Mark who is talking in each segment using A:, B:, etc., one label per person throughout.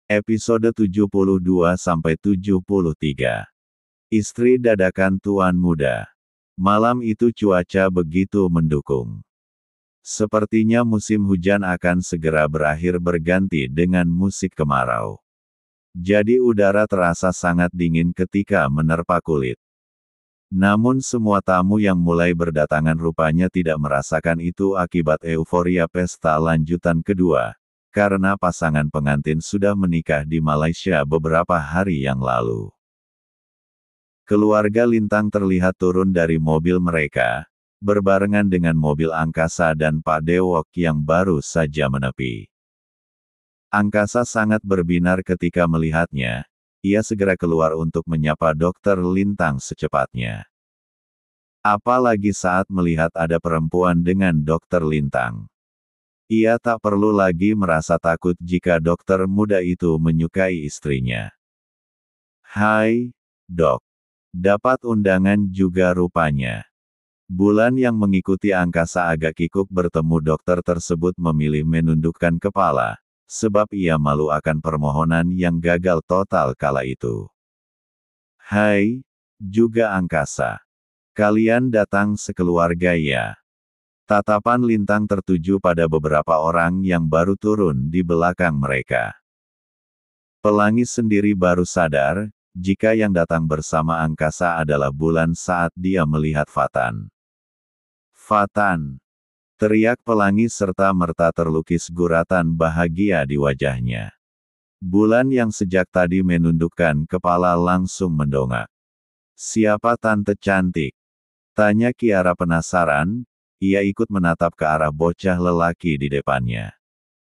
A: Episode 72-73. Istri dadakan tuan muda. Malam itu cuaca begitu mendukung. Sepertinya musim hujan akan segera berakhir berganti dengan musik kemarau. Jadi udara terasa sangat dingin ketika menerpa kulit. Namun semua tamu yang mulai berdatangan rupanya tidak merasakan itu akibat euforia pesta lanjutan kedua, karena pasangan pengantin sudah menikah di Malaysia beberapa hari yang lalu. Keluarga Lintang terlihat turun dari mobil mereka, berbarengan dengan mobil angkasa dan Pak Dewok yang baru saja menepi. Angkasa sangat berbinar ketika melihatnya. Ia segera keluar untuk menyapa Dokter Lintang secepatnya. Apalagi saat melihat ada perempuan dengan Dokter Lintang. Ia tak perlu lagi merasa takut jika dokter muda itu menyukai istrinya. "Hai, Dok. Dapat undangan juga rupanya." Bulan yang mengikuti angkasa agak kikuk bertemu dokter tersebut memilih menundukkan kepala, sebab ia malu akan permohonan yang gagal total kala itu. "Hai, juga angkasa. Kalian datang sekeluarga ya?" Tatapan Lintang tertuju pada beberapa orang yang baru turun di belakang mereka. Pelangi sendiri baru sadar, jika yang datang bersama angkasa adalah Bulan saat dia melihat Fatan. "Fatan!" teriak Pelangi serta merta terlukis guratan bahagia di wajahnya. Bulan yang sejak tadi menundukkan kepala langsung mendongak. "Siapa tante cantik?" tanya Kiara penasaran. Ia ikut menatap ke arah bocah lelaki di depannya.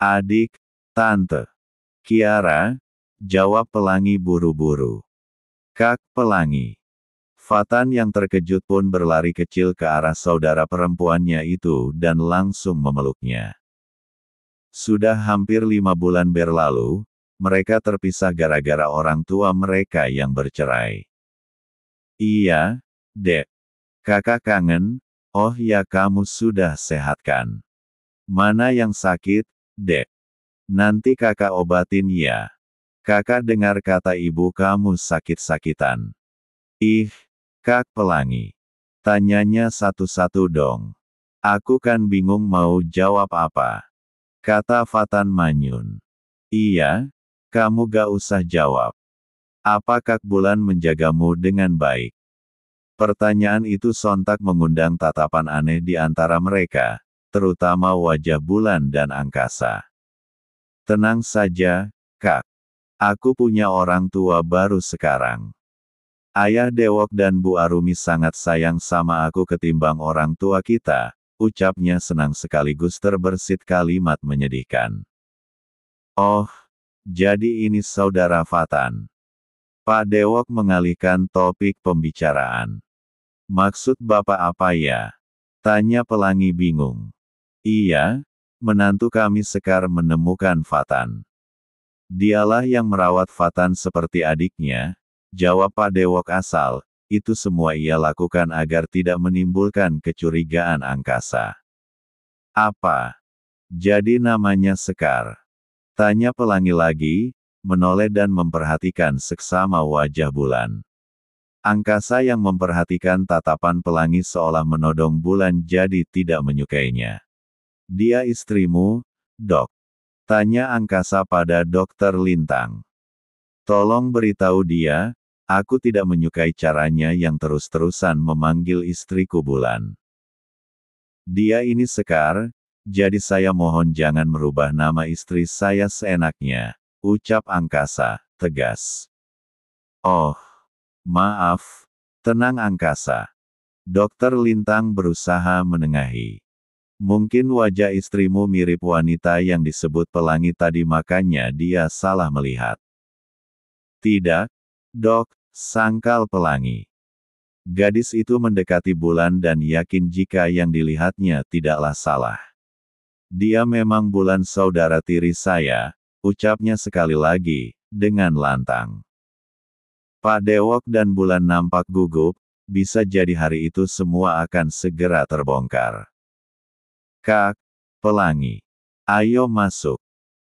A: "Adik, tante. Kiara," jawab Pelangi buru-buru. "Kak Pelangi." Fatan yang terkejut pun berlari kecil ke arah saudara perempuannya itu dan langsung memeluknya. Sudah hampir 5 bulan berlalu, mereka terpisah gara-gara orang tua mereka yang bercerai. "Iya, Dek. Kakak kangen." "Oh ya, kamu sudah sehat kan? Mana yang sakit, Dek? Nanti kakak obatin ya. Kakak dengar kata ibu kamu sakit-sakitan." "Ih, Kak Pelangi. Tanyanya satu-satu dong. Aku kan bingung mau jawab apa," kata Fatan manyun. "Iya, kamu gak usah jawab. Apa Kak Bulan menjagamu dengan baik?" Pertanyaan itu sontak mengundang tatapan aneh di antara mereka, terutama wajah Bulan dan angkasa. "Tenang saja, Kak. Aku punya orang tua baru sekarang. Ayah Dewok dan Bu Arumi sangat sayang sama aku ketimbang orang tua kita," ucapnya senang sekaligus terbersit kalimat menyedihkan. "Oh, jadi ini saudara Fatan." Pak Dewok mengalihkan topik pembicaraan. "Maksud Bapak apa ya?" tanya Pelangi bingung. "Iya, menantu kami Sekar menemukan Fatan. Dialah yang merawat Fatan seperti adiknya," jawab Pak Dewok asal. Itu semua ia lakukan agar tidak menimbulkan kecurigaan angkasa. "Apa? Jadi namanya Sekar?" tanya Pelangi lagi, menoleh dan memperhatikan seksama wajah Bulan. Angkasa yang memperhatikan tatapan Pelangi seolah menodong Bulan jadi tidak menyukainya. "Dia istrimu, Dok?" tanya angkasa pada Dokter Lintang. "Tolong beritahu dia, aku tidak menyukai caranya yang terus-terusan memanggil istriku Bulan. Dia ini Sekar, jadi saya mohon jangan merubah nama istri saya seenaknya," ucap angkasa, tegas. "Oh, maaf. Tenang angkasa." Dokter Lintang berusaha menengahi. "Mungkin wajah istrimu mirip wanita yang disebut Pelangi tadi makanya dia salah melihat." "Tidak, Dok," sangkal Pelangi. Gadis itu mendekati Bulan dan yakin jika yang dilihatnya tidaklah salah. "Dia memang Bulan saudara tiri saya," ucapnya sekali lagi, dengan lantang. Pak Dewok dan Bulan nampak gugup, bisa jadi hari itu semua akan segera terbongkar. "Kak Pelangi, ayo masuk."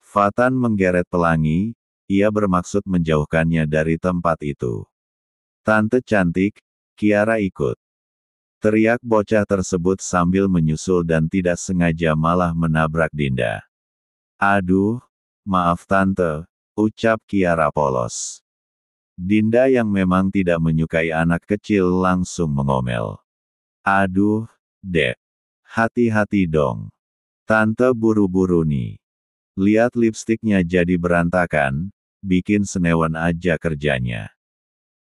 A: Fatan menggeret Pelangi, ia bermaksud menjauhkannya dari tempat itu. Tante cantik, Kiara ikut. Teriak bocah tersebut sambil menyusul dan tidak sengaja malah menabrak Dinda. Aduh, maaf tante, ucap Kiara polos. Dinda yang memang tidak menyukai anak kecil langsung mengomel. Aduh, Dek. Hati-hati dong. Tante buru-buru nih. Lihat lipstiknya jadi berantakan, bikin senewan aja kerjanya.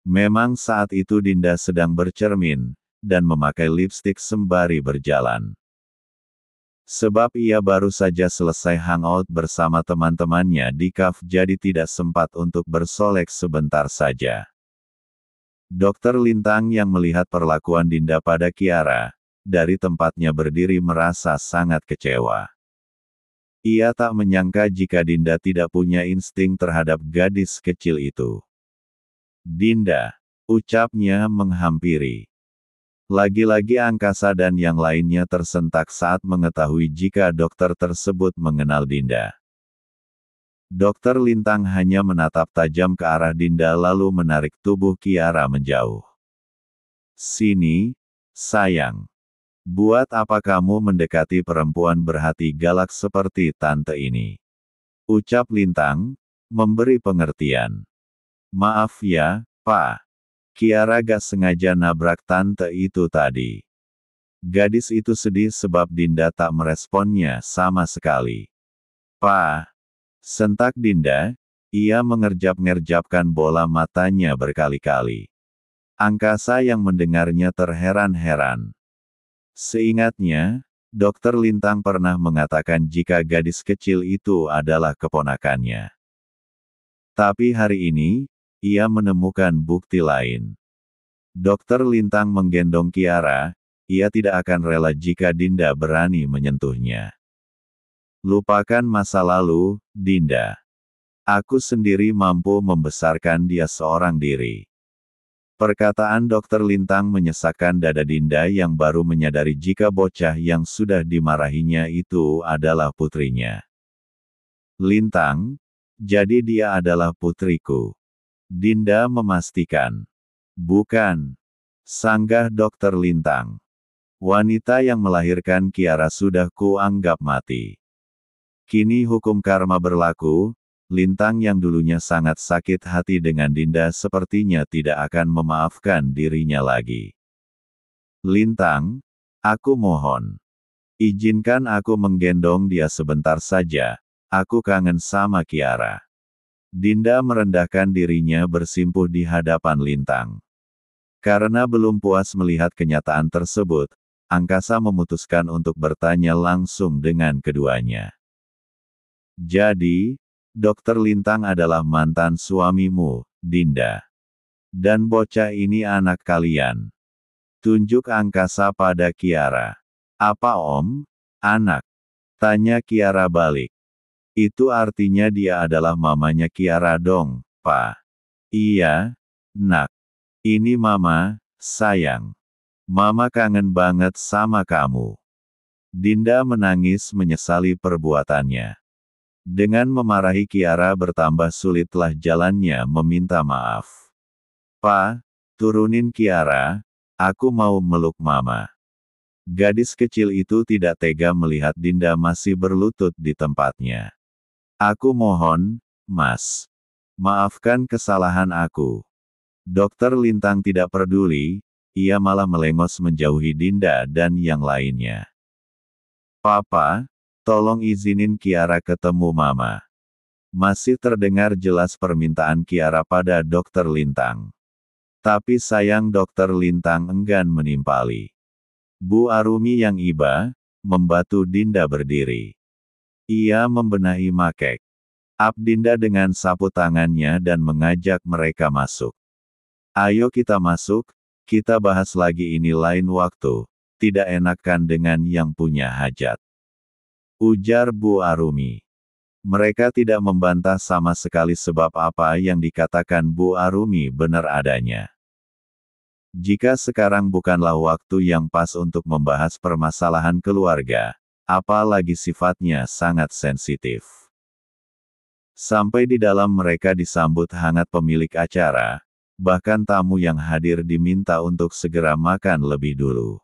A: Memang saat itu Dinda sedang bercermin, dan memakai lipstik sembari berjalan. Sebab ia baru saja selesai hangout bersama teman-temannya di kafe jadi tidak sempat untuk bersolek sebentar saja. Dokter Lintang yang melihat perlakuan Dinda pada Kiara, dari tempatnya berdiri merasa sangat kecewa. Ia tak menyangka jika Dinda tidak punya insting terhadap gadis kecil itu. Dinda, ucapnya menghampiri. Lagi-lagi Angkasa dan yang lainnya tersentak saat mengetahui jika dokter tersebut mengenal Dinda. Dokter Lintang hanya menatap tajam ke arah Dinda lalu menarik tubuh Kiara menjauh. Sini, sayang. Buat apa kamu mendekati perempuan berhati galak seperti tante ini? Ucap Lintang, memberi pengertian. Maaf ya, Pak. Kiara gak sengaja nabrak tante itu tadi. Gadis itu sedih sebab Dinda tak meresponnya sama sekali. Pak, sentak Dinda, ia mengerjap-ngerjapkan bola matanya berkali-kali. Angkasa yang mendengarnya terheran-heran. Seingatnya, Dokter Lintang pernah mengatakan jika gadis kecil itu adalah keponakannya. Tapi hari ini, ia menemukan bukti lain. Dokter Lintang menggendong Kiara, ia tidak akan rela jika Dinda berani menyentuhnya. Lupakan masa lalu, Dinda. Aku sendiri mampu membesarkan dia seorang diri. Perkataan Dokter Lintang menyesakkan dada Dinda yang baru menyadari jika bocah yang sudah dimarahinya itu adalah putrinya. Lintang, jadi dia adalah putriku. Dinda memastikan. Bukan. Sanggah Dokter Lintang. Wanita yang melahirkan Kiara sudah kuanggap mati. Kini hukum karma berlaku, Lintang yang dulunya sangat sakit hati dengan Dinda sepertinya tidak akan memaafkan dirinya lagi. Lintang, aku mohon. Izinkan aku menggendong dia sebentar saja, aku kangen sama Kiara. Dinda merendahkan dirinya bersimpuh di hadapan Lintang. Karena belum puas melihat kenyataan tersebut, Angkasa memutuskan untuk bertanya langsung dengan keduanya. Jadi, Dokter Lintang adalah mantan suamimu, Dinda. Dan bocah ini anak kalian. Tunjuk Angkasa pada Kiara. Apa om? Anak? Tanya Kiara balik. Itu artinya dia adalah mamanya Kiara dong, Pak. Iya, nak. Ini mama, sayang. Mama kangen banget sama kamu. Dinda menangis menyesali perbuatannya. Dengan memarahi Kiara bertambah sulitlah jalannya meminta maaf. Pa, turunin Kiara, aku mau meluk mama. Gadis kecil itu tidak tega melihat Dinda masih berlutut di tempatnya. Aku mohon, Mas. Maafkan kesalahan aku. Dokter Lintang tidak peduli, ia malah melengos menjauhi Dinda dan yang lainnya. Papa, tolong izinin Kiara ketemu Mama. Masih terdengar jelas permintaan Kiara pada Dokter Lintang. Tapi sayang Dokter Lintang enggan menimpali. Bu Arumi yang iba, membantu Dinda berdiri. Ia membenahi makek. Dinda dengan sapu tangannya dan mengajak mereka masuk. Ayo kita masuk, kita bahas lagi ini lain waktu, tidak enakan dengan yang punya hajat. Ujar Bu Arumi. Mereka tidak membantah sama sekali sebab apa yang dikatakan Bu Arumi benar adanya. Jika sekarang bukanlah waktu yang pas untuk membahas permasalahan keluarga, apalagi sifatnya sangat sensitif. Sampai di dalam mereka disambut hangat pemilik acara, bahkan tamu yang hadir diminta untuk segera makan lebih dulu.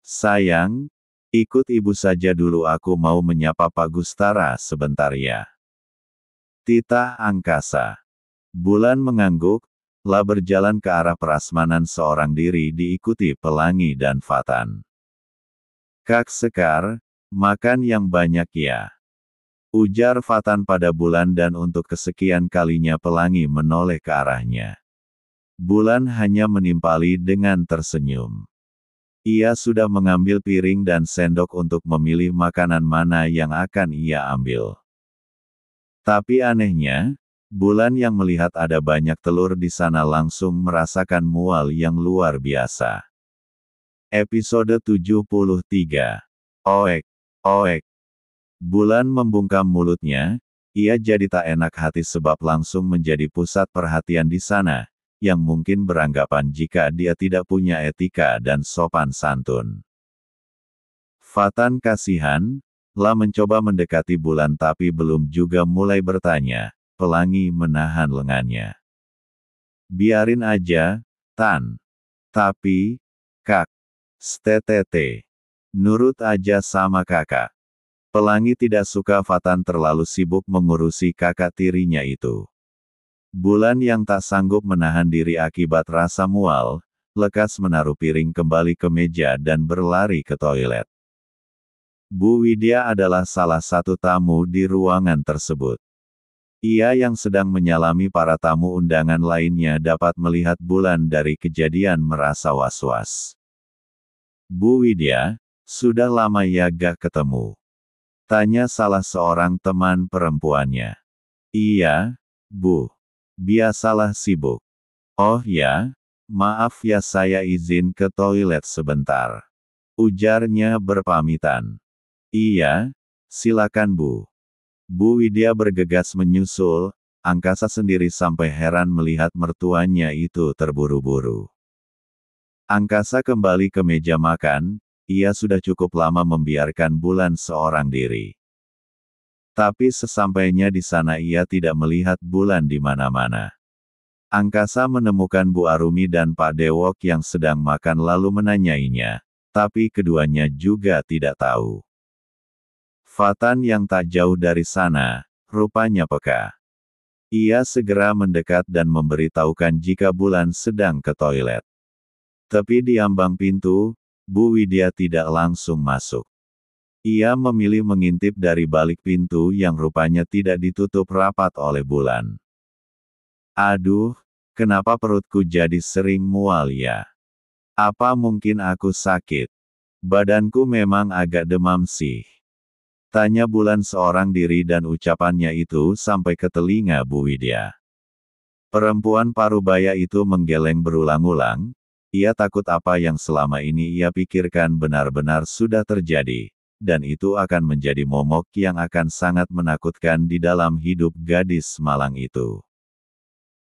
A: Sayang, ikut ibu saja dulu, aku mau menyapa Pak Gustara sebentar ya. Titah angkasa. Bulan mengangguk, lah berjalan ke arah prasmanan seorang diri diikuti Pelangi dan Fatan. Kak Sekar, makan yang banyak ya. Ujar Fatan pada Bulan dan untuk kesekian kalinya Pelangi menoleh ke arahnya. Bulan hanya menimpali dengan tersenyum. Ia sudah mengambil piring dan sendok untuk memilih makanan mana yang akan ia ambil. Tapi anehnya, Bulan yang melihat ada banyak telur di sana langsung merasakan mual yang luar biasa. Episode 73. Oek, oek. Bulan membungkam mulutnya, ia jadi tak enak hati sebab langsung menjadi pusat perhatian di sana, yang mungkin beranggapan jika dia tidak punya etika dan sopan santun. Fatan kasihan, lah mencoba mendekati Bulan tapi belum juga mulai bertanya, Pelangi menahan lengannya. Biarin aja, Tan. Tapi, Kak, STTT. Nurut aja sama kakak. Pelangi tidak suka Fatan terlalu sibuk mengurusi kakak tirinya itu. Bulan yang tak sanggup menahan diri akibat rasa mual, lekas menaruh piring kembali ke meja dan berlari ke toilet. Bu Widya adalah salah satu tamu di ruangan tersebut. Ia yang sedang menyalami para tamu undangan lainnya dapat melihat Bulan dari kejadian merasa was-was. Bu Widya, sudah lama ya gak ketemu? Tanya salah seorang teman perempuannya. Iya, Bu. Biasalah sibuk. Oh ya, maaf ya saya izin ke toilet sebentar. Ujarnya berpamitan. Iya, silakan Bu. Bu Widya bergegas menyusul, angkasa sendiri sampai heran melihat mertuanya itu terburu-buru. Angkasa kembali ke meja makan. Ia sudah cukup lama membiarkan Bulan seorang diri. Tapi sesampainya di sana ia tidak melihat Bulan di mana-mana. Angkasa menemukan Bu Arumi dan Pak Dewok yang sedang makan lalu menanyainya, tapi keduanya juga tidak tahu. Fatan yang tak jauh dari sana, rupanya peka. Ia segera mendekat dan memberitahukan jika Bulan sedang ke toilet. Tapi di ambang pintu, Bu Widya tidak langsung masuk. Ia memilih mengintip dari balik pintu yang rupanya tidak ditutup rapat oleh Bulan. Aduh, kenapa perutku jadi sering mual ya? Apa mungkin aku sakit? Badanku memang agak demam sih. Tanya Bulan seorang diri dan ucapannya itu sampai ke telinga Bu Widya. Perempuan parubaya itu menggeleng berulang-ulang. Ia takut apa yang selama ini ia pikirkan benar-benar sudah terjadi, dan itu akan menjadi momok yang akan sangat menakutkan di dalam hidup gadis malang itu.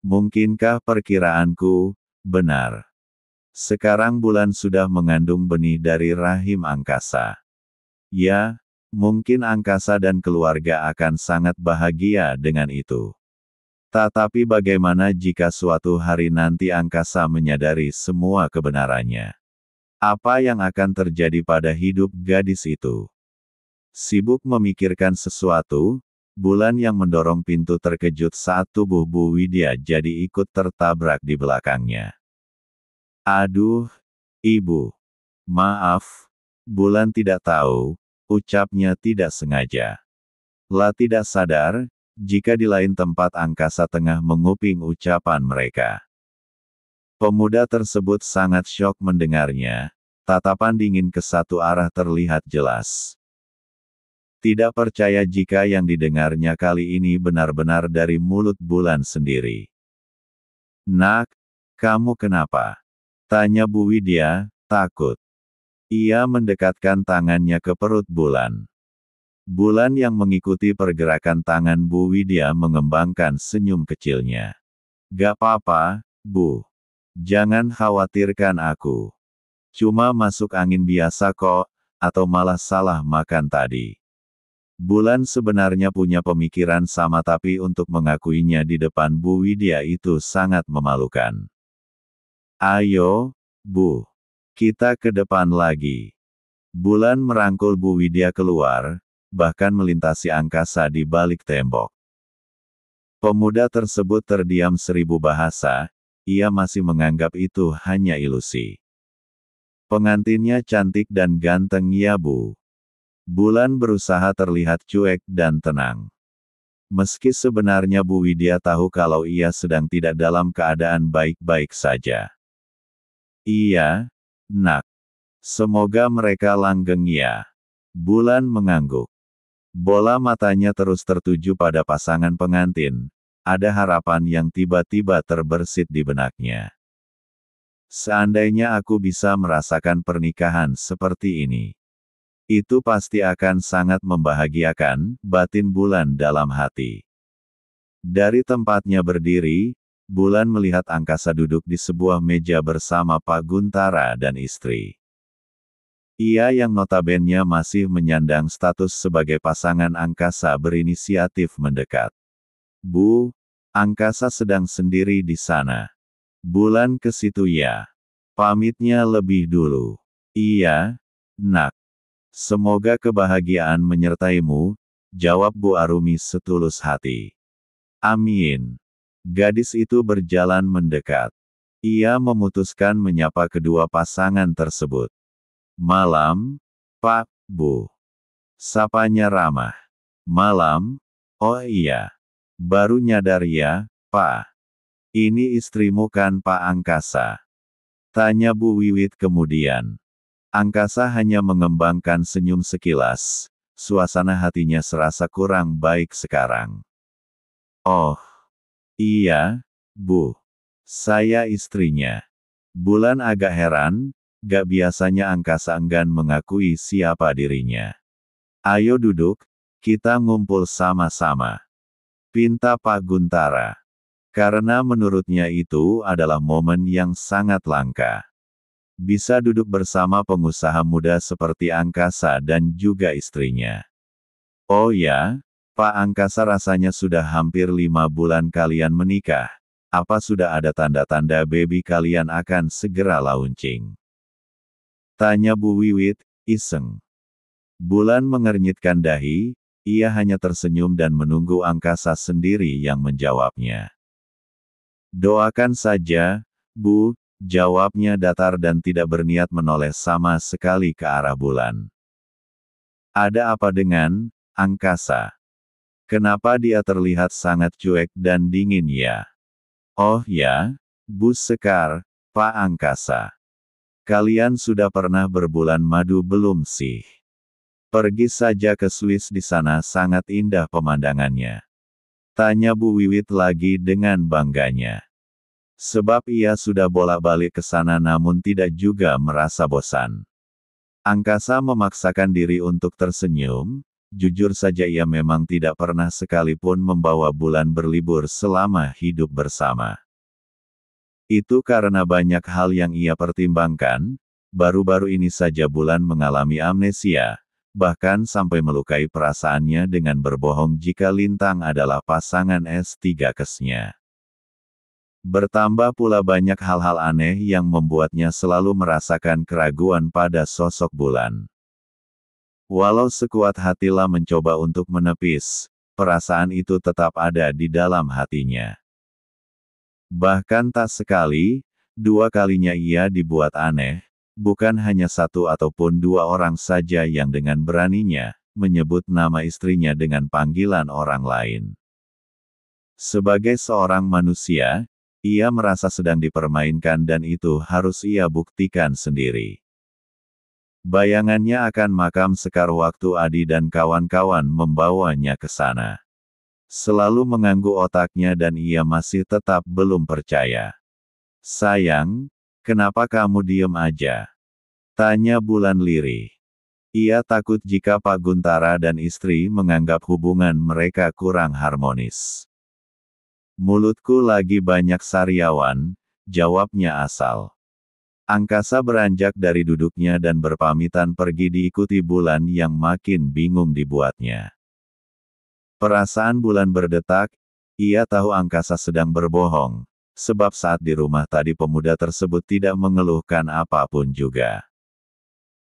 A: Mungkinkah perkiraanku benar? Sekarang Bulan sudah mengandung benih dari rahim angkasa. Ya, mungkin angkasa dan keluarga akan sangat bahagia dengan itu. Tetapi bagaimana jika suatu hari nanti angkasa menyadari semua kebenarannya? Apa yang akan terjadi pada hidup gadis itu? Sibuk memikirkan sesuatu, Bulan yang mendorong pintu terkejut saat tubuh Bu Widya jadi ikut tertabrak di belakangnya. Aduh, Ibu. Maaf, Bulan tidak tahu, ucapnya tidak sengaja. Lah tidak sadar, jika di lain tempat angkasa tengah menguping ucapan mereka. Pemuda tersebut sangat syok mendengarnya, tatapan dingin ke satu arah terlihat jelas. Tidak percaya jika yang didengarnya kali ini benar-benar dari mulut Bulan sendiri. Nak, kamu kenapa? Tanya Bu Widya, takut. Ia mendekatkan tangannya ke perut Bulan. Bulan yang mengikuti pergerakan tangan Bu Widya mengembangkan senyum kecilnya. Gak apa-apa, Bu. Jangan khawatirkan aku. Cuma masuk angin biasa kok, atau malah salah makan tadi. Bulan sebenarnya punya pemikiran sama tapi untuk mengakuinya di depan Bu Widya itu sangat memalukan. Ayo, Bu. Kita ke depan lagi. Bulan merangkul Bu Widya keluar, bahkan melintasi angkasa di balik tembok. Pemuda tersebut terdiam 1000 bahasa, ia masih menganggap itu hanya ilusi. Pengantinnya cantik dan ganteng ya Bu. Bulan berusaha terlihat cuek dan tenang. Meski sebenarnya Bu Widya tahu kalau ia sedang tidak dalam keadaan baik-baik saja. Iya, Nak. Semoga mereka langgeng ya. Bulan mengangguk. Bola matanya terus tertuju pada pasangan pengantin. Ada harapan yang tiba-tiba terbersit di benaknya. Seandainya aku bisa merasakan pernikahan seperti ini, itu pasti akan sangat membahagiakan, batin Bulan dalam hati. Dari tempatnya berdiri, Bulan melihat angkasa duduk di sebuah meja bersama Pak Guntara dan istri. Ia yang notabene masih menyandang status sebagai pasangan angkasa berinisiatif mendekat. Bu, angkasa sedang sendiri di sana. Bulan ke situ ya. Pamitnya lebih dulu. Iya, Nak. Semoga kebahagiaan menyertaimu, jawab Bu Arumi setulus hati. Amin. Gadis itu berjalan mendekat. Ia memutuskan menyapa kedua pasangan tersebut. Malam, Pak, Bu. Sapanya ramah. Malam, oh iya. Baru nyadar ya, Pak. Ini istrimu kan Pak Angkasa? Tanya Bu Wiwit kemudian. Angkasa hanya mengembangkan senyum sekilas. Suasana hatinya serasa kurang baik sekarang. Oh, iya, Bu. Saya istrinya. Bulan agak heran. Gak biasanya angkasa enggan mengakui siapa dirinya. Ayo duduk, kita ngumpul sama-sama. Pinta Pak Guntara. Karena menurutnya itu adalah momen yang sangat langka. Bisa duduk bersama pengusaha muda seperti Angkasa dan juga istrinya. Oh ya, Pak Angkasa rasanya sudah hampir 5 bulan kalian menikah. Apa sudah ada tanda-tanda baby kalian akan segera launching? Tanya Bu Wiwit, iseng. Bulan mengernyitkan dahi, ia hanya tersenyum dan menunggu Angkasa sendiri yang menjawabnya. Doakan saja, Bu, jawabnya datar dan tidak berniat menoleh sama sekali ke arah Bulan. Ada apa dengan Angkasa? Kenapa dia terlihat sangat cuek dan dingin ya? Oh ya, Bu Sekar, Pak Angkasa. Kalian sudah pernah berbulan madu belum sih? Pergi saja ke Swiss, di sana sangat indah pemandangannya. Tanya Bu Wiwit lagi dengan bangganya. Sebab ia sudah bolak-balik ke sana namun tidak juga merasa bosan. Angkasa memaksakan diri untuk tersenyum, jujur saja ia memang tidak pernah sekalipun membawa Bulan berlibur selama hidup bersama. Itu karena banyak hal yang ia pertimbangkan, baru-baru ini saja Bulan mengalami amnesia, bahkan sampai melukai perasaannya dengan berbohong jika Lintang adalah pasangan S3 kesnya. Bertambah pula banyak hal-hal aneh yang membuatnya selalu merasakan keraguan pada sosok Bulan. Walau sekuat hatilah mencoba untuk menepis, perasaan itu tetap ada di dalam hatinya. Bahkan tak sekali, 2 kalinya ia dibuat aneh, bukan hanya 1 ataupun 2 orang saja yang dengan beraninya menyebut nama istrinya dengan panggilan orang lain. Sebagai seorang manusia, ia merasa sedang dipermainkan dan itu harus ia buktikan sendiri. Bayangannya akan makam Sekar waktu Adi dan kawan-kawan membawanya ke sana. Selalu mengganggu otaknya dan ia masih tetap belum percaya. Sayang, kenapa kamu diem aja? Tanya Bulan lirih. Ia takut jika Pak Guntara dan istri menganggap hubungan mereka kurang harmonis. Mulutku lagi banyak sariawan, jawabnya asal. Angkasa beranjak dari duduknya dan berpamitan pergi diikuti Bulan yang makin bingung dibuatnya. Perasaan bulan berdetak, ia tahu angkasa sedang berbohong, sebab saat di rumah tadi pemuda tersebut tidak mengeluhkan apapun juga.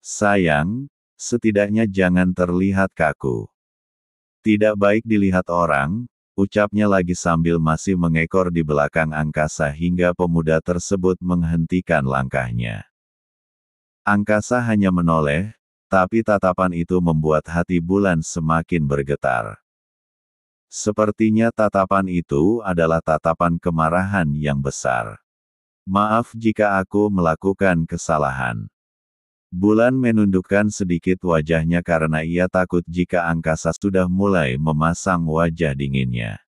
A: Sayang, setidaknya jangan terlihat kaku. Tidak baik dilihat orang, ucapnya lagi sambil masih mengekor di belakang angkasa hingga pemuda tersebut menghentikan langkahnya. Angkasa hanya menoleh, tapi tatapan itu membuat hati bulan semakin bergetar. Sepertinya tatapan itu adalah tatapan kemarahan yang besar. Maaf jika aku melakukan kesalahan. Bulan menundukkan sedikit wajahnya karena ia takut jika angkasa sudah mulai memasang wajah dinginnya.